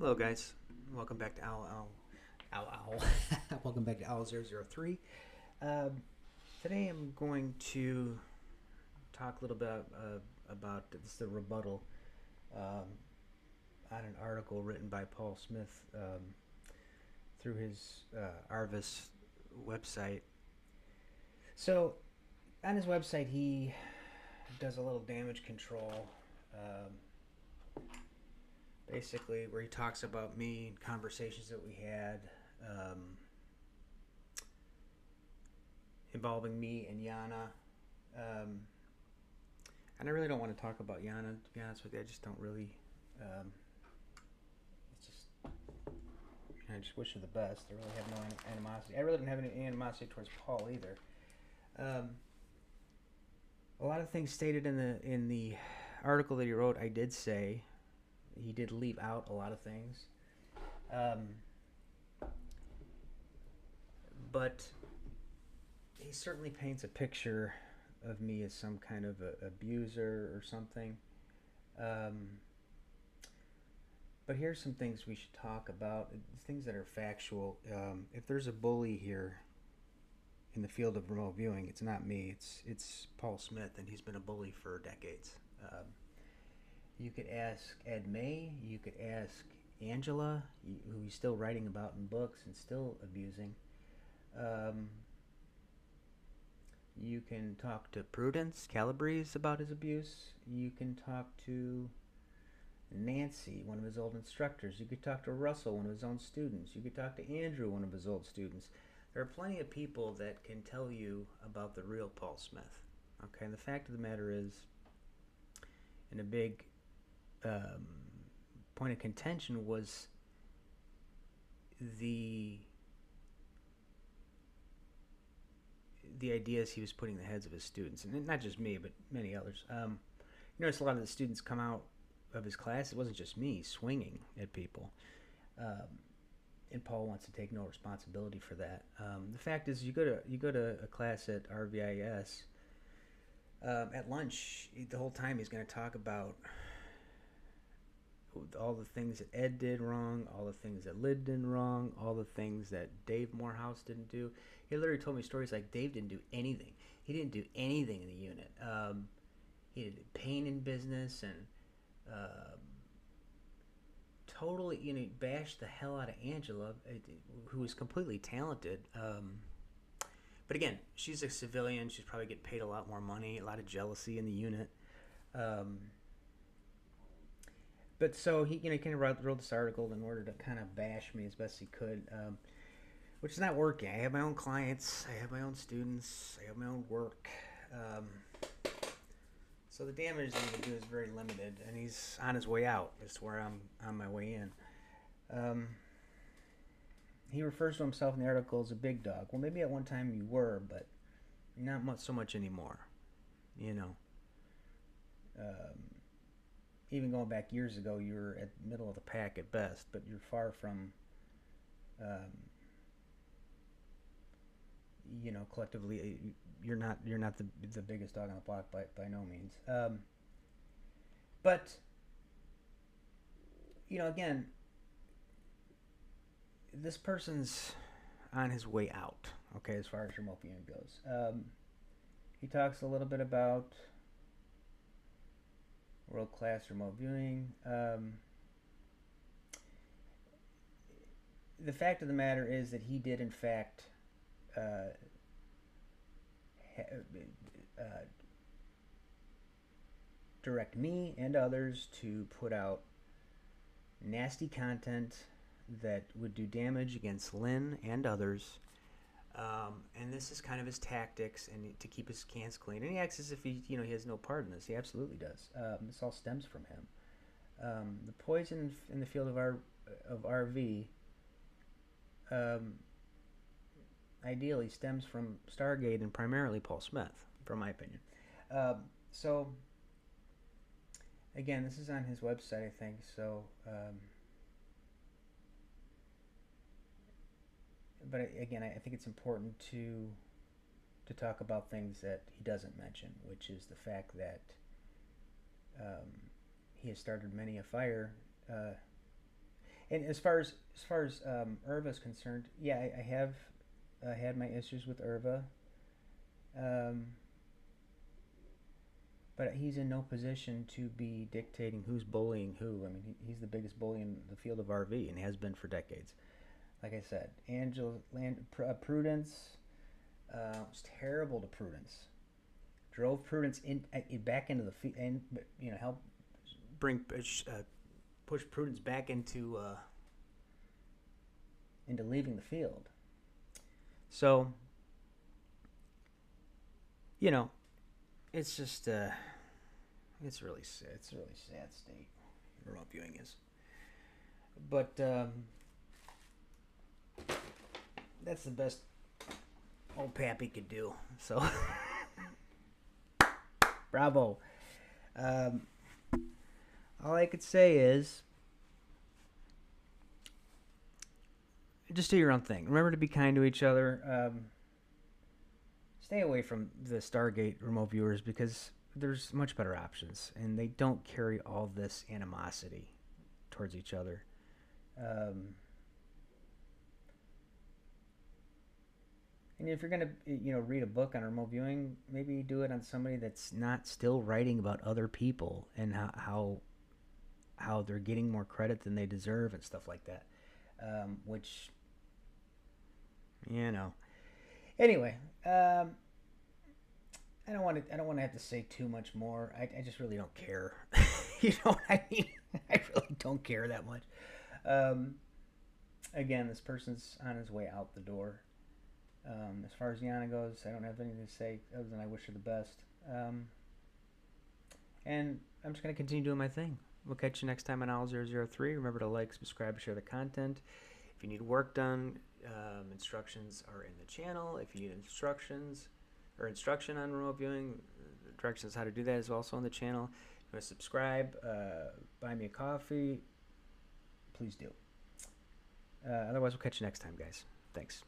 Hello, guys. Welcome back to Owl. Welcome back to Owl003. Today I'm going to talk a little bit about the rebuttal on an article written by Paul Smith through his RVIS website. So, on his website, he does a little damage control. Basically, where he talks about me, conversations that we had involving me and Yana. And I really don't want to talk about Yana, to be honest with you. I just don't really. It's just. I just wish her the best. I really have no animosity. I really don't have any animosity towards Paul either. A lot of things stated in the article that he wrote, I did say. He did leave out a lot of things. But he certainly paints a picture of me as some kind of abuser or something. But here's some things we should talk about, things that are factual. If there's a bully here in the field of remote viewing, it's not me, it's Paul Smith, and he's been a bully for decades. You could ask Ed May, you could ask Angela, who he's still writing about in books and still abusing. You can talk to Prudence Calabrese about his abuse. You can talk to Nancy, one of his old instructors. You could talk to Russell, one of his own students. You could talk to Andrew, one of his old students. There are plenty of people that can tell you about the real Paul Smith. Okay, and the fact of the matter is, in a big point of contention was the ideas he was putting in the heads of his students, and not just me, but many others. You notice a lot of the students come out of his class. It wasn't just me swinging at people, and Paul wants to take no responsibility for that. The fact is, you go to a class at RVIS. At lunch, the whole time he's going to talk about all the things that Ed did wrong, all the things that Lyd did wrong, all the things that Dave Morehouse didn't do. He literally told me stories like Dave didn't do anything. He didn't do anything in the unit. He did pain in business and totally, bashed the hell out of Angela, who was completely talented. But again, she's a civilian. She's probably getting paid a lot more money, a lot of jealousy in the unit. But so he kind of wrote this article in order to kind of bash me as best he could, which is not working. I have my own clients, I have my own students, I have my own work. So the damage that he can do is very limited, and he's on his way out. It's where I'm on my way in. He refers to himself in the article as a big dog. Well, maybe at one time you were, but not so much anymore. Even going back years ago, you were at the middle of the pack at best, but you're far from, collectively, you're not the biggest dog on the block by no means. But again, this person's on his way out. Okay, as far as remote viewing goes, he talks a little bit about world-class remote viewing. The fact of the matter is that he did, in fact, direct me and others to put out nasty content that would do damage against Lynn and others. And this is kind of his tactics, and to keep his cans clean. And he acts as if he has no part in this. He absolutely does. This all stems from him. The poison in the field of RV ideally stems from Stargate and primarily Paul Smith, from my opinion. So again, this is on his website, I think. So. But again, I think it's important to talk about things that he doesn't mention, which is the fact that he has started many a fire And as far as Irva is concerned, yeah, I have had my issues with Irva, um, but he's in no position to be dictating who's bullying who. I mean, he's the biggest bully in the field of RV and has been for decades. Like I said, Prudence was terrible to Prudence. Drove Prudence back into the field, and helped bring push Prudence back into leaving the field. So, it's just it's really sad. It's a really sad state remote viewing is. But that's the best old Pappy could do. So, bravo. All I could say is, just do your own thing. Remember to be kind to each other. Stay away from the Stargate remote viewers because there's much better options, and they don't carry all this animosity towards each other. And if you're gonna, read a book on remote viewing, maybe do it on somebody that's not still writing about other people and how they're getting more credit than they deserve and stuff like that. Which, Anyway, I don't want to have to say too much more. I just really don't care. You know what I mean? I really don't care that much. Again, this person's on his way out the door. As far as Yana goes, I don't have anything to say other than I wish her the best. And I'm just going to continue doing my thing. We'll catch you next time on Owl003. Remember to like, subscribe, share the content. If you need work done, instructions are in the channel. If you need instruction on remote viewing, directions how to do that is also on the channel. If you want to subscribe, buy me a coffee, please do. Otherwise, we'll catch you next time, guys. Thanks.